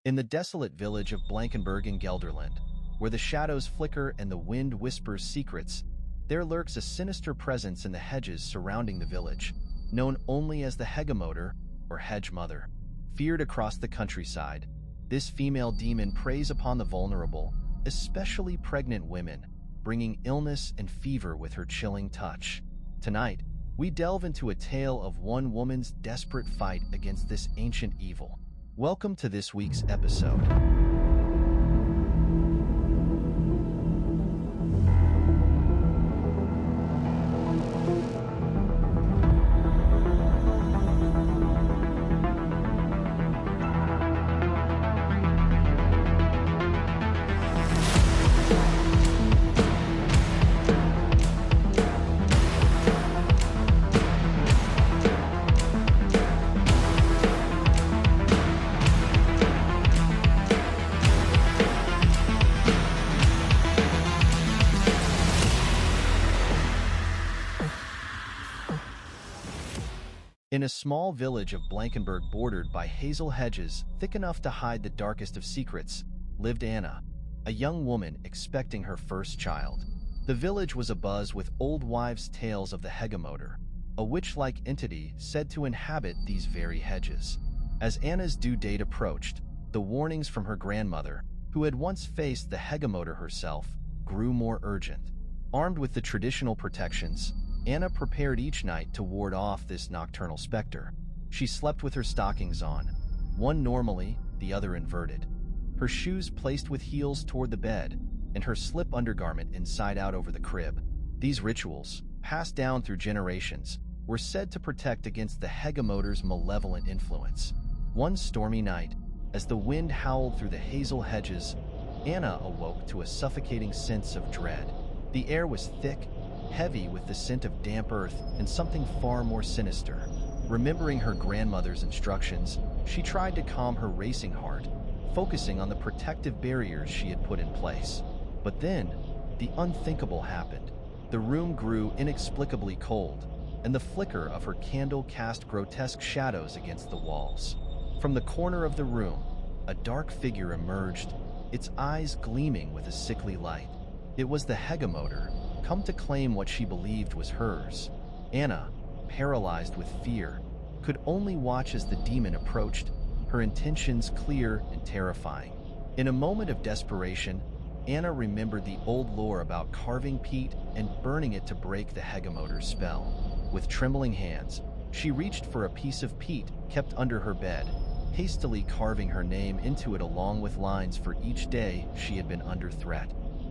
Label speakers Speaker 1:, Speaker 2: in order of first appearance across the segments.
Speaker 1: In the desolate village of Blankenberg in Gelderland, where the shadows flicker and the wind whispers secrets, there lurks a sinister presence in the hedges surrounding the village, known only as the Heggemoeder, or Hedge Mother. Feared across the countryside, this female demon preys upon the vulnerable, especially pregnant women, bringing illness and fever with her chilling touch. Tonight, we delve into a tale of one woman's desperate fight against this ancient evil. Welcome to this week's episode. In a small village of Blankenberg bordered by hazel hedges thick enough to hide the darkest of secrets, lived Anna, a young woman expecting her first child. The village was abuzz with old wives' tales of the Heggemoeder, a witch-like entity said to inhabit these very hedges. As Anna's due date approached, the warnings from her grandmother, who had once faced the Heggemoeder herself, grew more urgent. Armed with the traditional protections, Anna prepared each night to ward off this nocturnal specter. She slept with her stockings on, one normally, the other inverted, her shoes placed with heels toward the bed, and her slip undergarment inside out over the crib. These rituals, passed down through generations, were said to protect against the Heggemoeder's malevolent influence. One stormy night, as the wind howled through the hazel hedges, Anna awoke to a suffocating sense of dread. The air was thick, heavy with the scent of damp earth and something far more sinister. Remembering her grandmother's instructions, she tried to calm her racing heart, focusing on the protective barriers she had put in place. But then, the unthinkable happened. The room grew inexplicably cold, and the flicker of her candle cast grotesque shadows against the walls. From the corner of the room, a dark figure emerged, its eyes gleaming with a sickly light. It was the Heggemoeder, come to claim what she believed was hers. Anna, paralyzed with fear, could only watch as the demon approached, her intentions clear and terrifying. In a moment of desperation, Anna remembered the old lore about carving peat and burning it to break the Heggemoeder's spell. With trembling hands, she reached for a piece of peat kept under her bed, hastily carving her name into it along with lines for each day she had been under threat.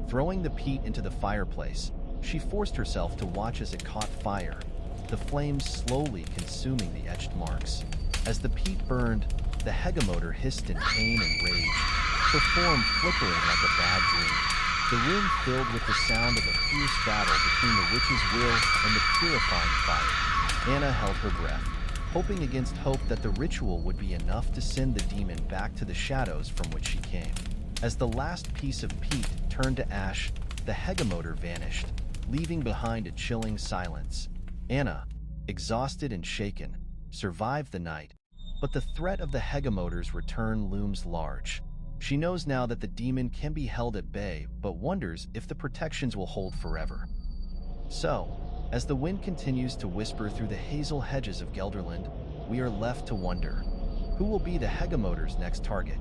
Speaker 1: Throwing the peat into the fireplace, she forced herself to watch as it caught fire, the flames slowly consuming the etched marks. As the peat burned, the Heggemoeder hissed in pain and rage, her form flickering like a bad dream. The room filled with the sound of a fierce battle between the witch's will and the purifying fire. Anna held her breath, hoping against hope that the ritual would be enough to send the demon back to the shadows from which she came. As the last piece of peat turned to ash, the Heggemoeder vanished, leaving behind a chilling silence. Anna, exhausted and shaken, survived the night, but the threat of the Heggemoeder's return looms large. She knows now that the demon can be held at bay, but wonders if the protections will hold forever. So, as the wind continues to whisper through the hazel hedges of Gelderland, we are left to wonder, who will be the Heggemoeder's next target?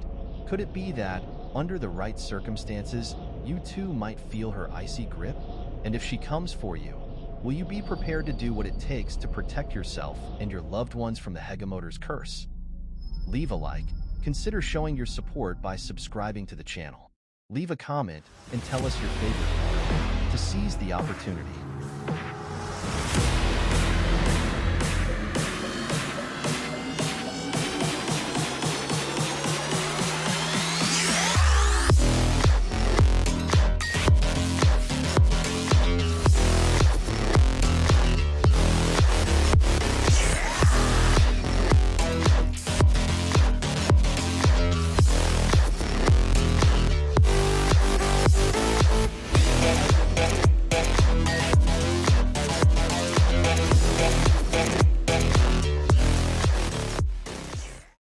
Speaker 1: Could it be that, under the right circumstances, you too might feel her icy grip? And if she comes for you, will you be prepared to do what it takes to protect yourself and your loved ones from the Heggemoeder's curse? Leave a like, consider showing your support by subscribing to the channel. Leave a comment and tell us your favorite part to seize the opportunity.